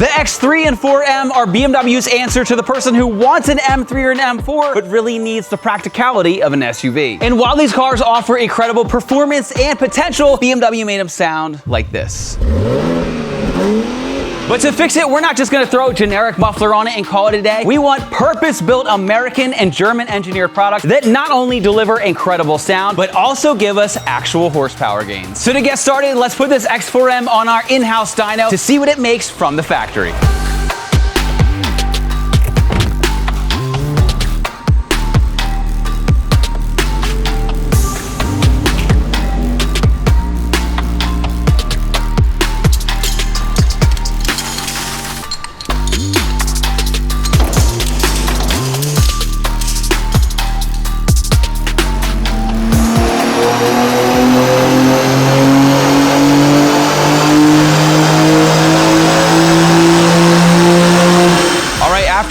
The X3 and 4M are BMW's answer to the person who wants an M3 or an M4, but really needs the practicality of an SUV. And while these cars offer incredible performance and potential, BMW made them sound like this. But to fix it, we're not just gonna throw a generic muffler on it and call it a day. We want purpose-built American and German engineered products that not only deliver incredible sound, but also give us actual horsepower gains. So to get started, let's put this X4M on our in-house dyno to see what it makes from the factory.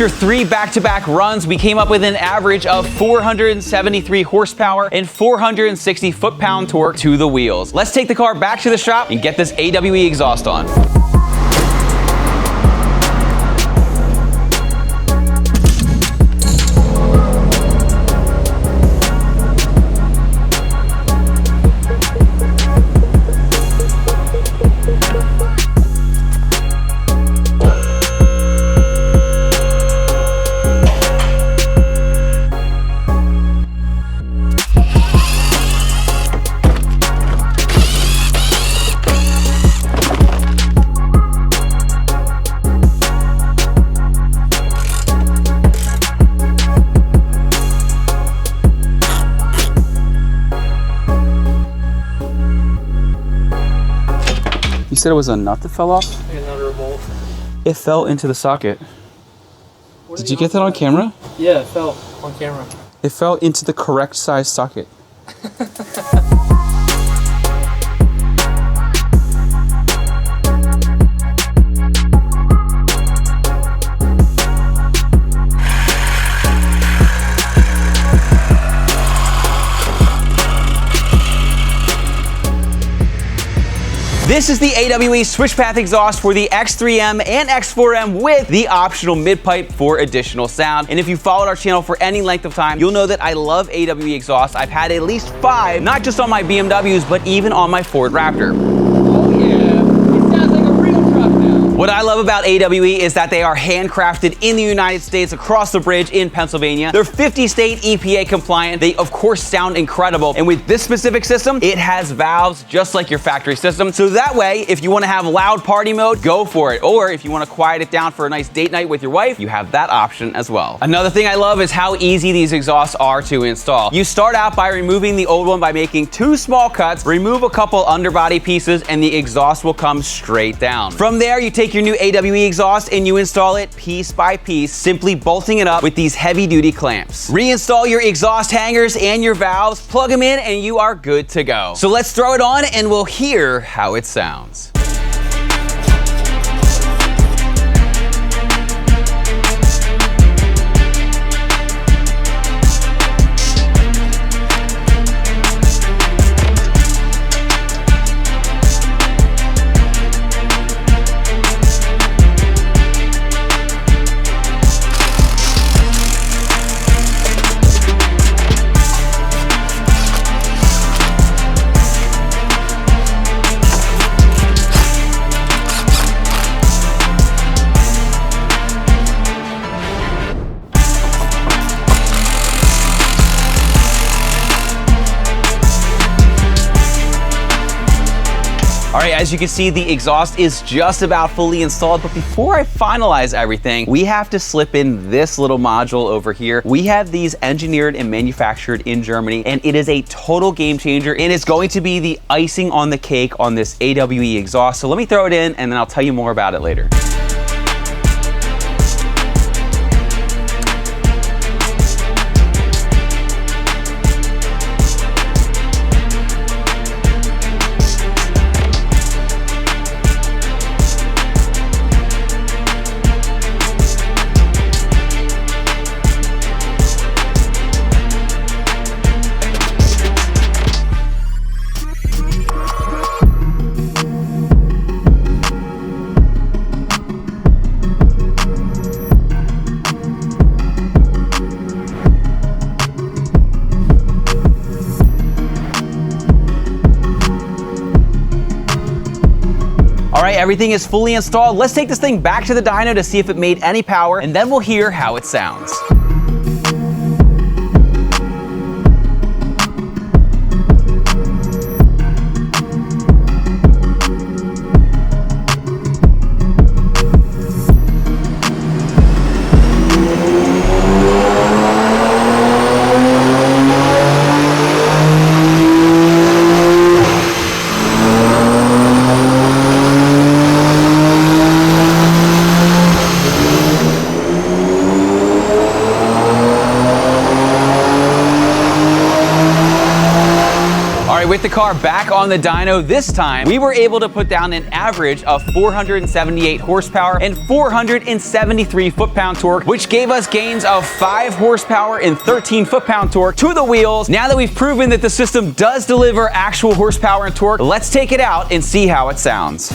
After 3 back-to-back runs, we came up with an average of 473 horsepower and 460 foot-pound torque to the wheels. Let's take the car back to the shop and get this AWE exhaust on. You said it was a nut that fell off? Another bolt. It fell into the socket. Did you get that on camera? Yeah, it fell on camera. It fell into the correct size socket. This is the AWE switch path exhaust for the X3M and X4M with the optional mid-pipe for additional sound. And if you followed our channel for any length of time, you'll know that I love AWE exhaust. I've had at least 5, not just on my BMWs, but even on my Ford Raptor. Oh yeah, it sounds like a real truck now. What I love about AWE is that they are handcrafted in the United States across the bridge in Pennsylvania. They're 50-state EPA compliant. They, of course, sound incredible. And with this specific system, it has valves just like your factory system. So that way, if you want to have loud party mode, go for it. Or if you want to quiet it down for a nice date night with your wife, you have that option as well. Another thing I love is how easy these exhausts are to install. You start out by removing the old one by making 2 small cuts, remove a couple underbody pieces, and the exhaust will come straight down. From there, you take your new AWE exhaust and you install it piece by piece, simply bolting it up with these heavy-duty clamps. Reinstall your exhaust hangers and your valves, plug them in, and you are good to go. So let's throw it on and we'll hear how it sounds. All right, as you can see, the exhaust is just about fully installed, but before I finalize everything, we have to slip in this little module over here. We have these engineered and manufactured in Germany, and it is a total game changer, and it's going to be the icing on the cake on this AWE exhaust. So let me throw it in, and then I'll tell you more about it later. everything is fully installed, let's take this thing back to the dyno to see if it made any power, and then we'll hear how it sounds. With the car back on the dyno this time, we were able to put down an average of 478 horsepower and 473 foot-pound torque, which gave us gains of 5 horsepower and 13 foot-pound torque to the wheels. Now that we've proven that the system does deliver actual horsepower and torque, let's take it out and see how it sounds.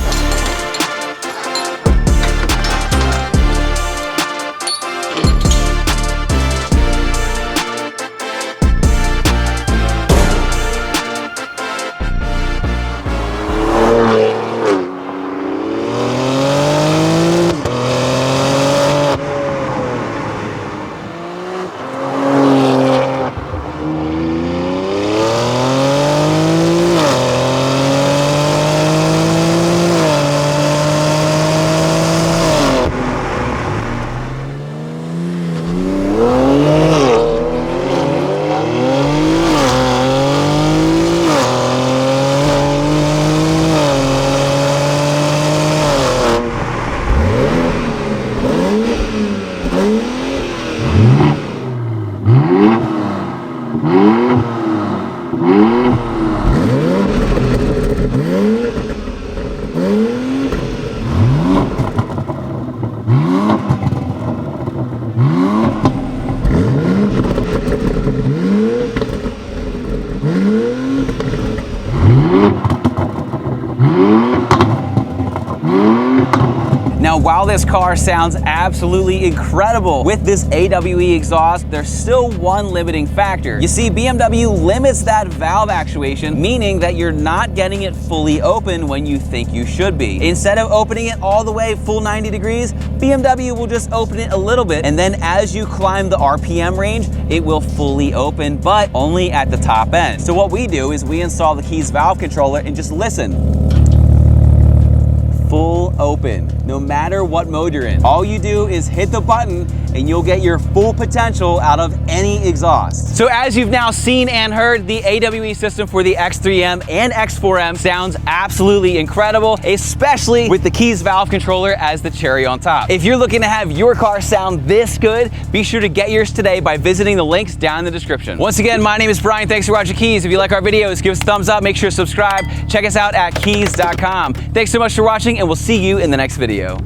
Now, while this car sounds absolutely incredible with this AWE exhaust, there's still one limiting factor. You see, BMW limits that valve actuation, meaning that you're not getting it fully open when you think you should be. Instead of opening it all the way full 90 degrees, BMW will just open it a little bit, and then as you climb the RPM range, it will fully open, but only at the top end. So what we do is we install the Kies valve controller and just listen. Full open, no matter what mode you're in. All you do is hit the button and you'll get your full potential out of any exhaust. So as you've now seen and heard, the AWE system for the X3M and X4M sounds absolutely incredible, especially with the Kies valve controller as the cherry on top. If you're looking to have your car sound this good, be sure to get yours today by visiting the links down in the description. Once again, my name is Brian. Thanks for watching Kies. If you like our videos, give us a thumbs up, make sure to subscribe. Check us out at kies.com. Thanks so much for watching, and we'll see you in the next video.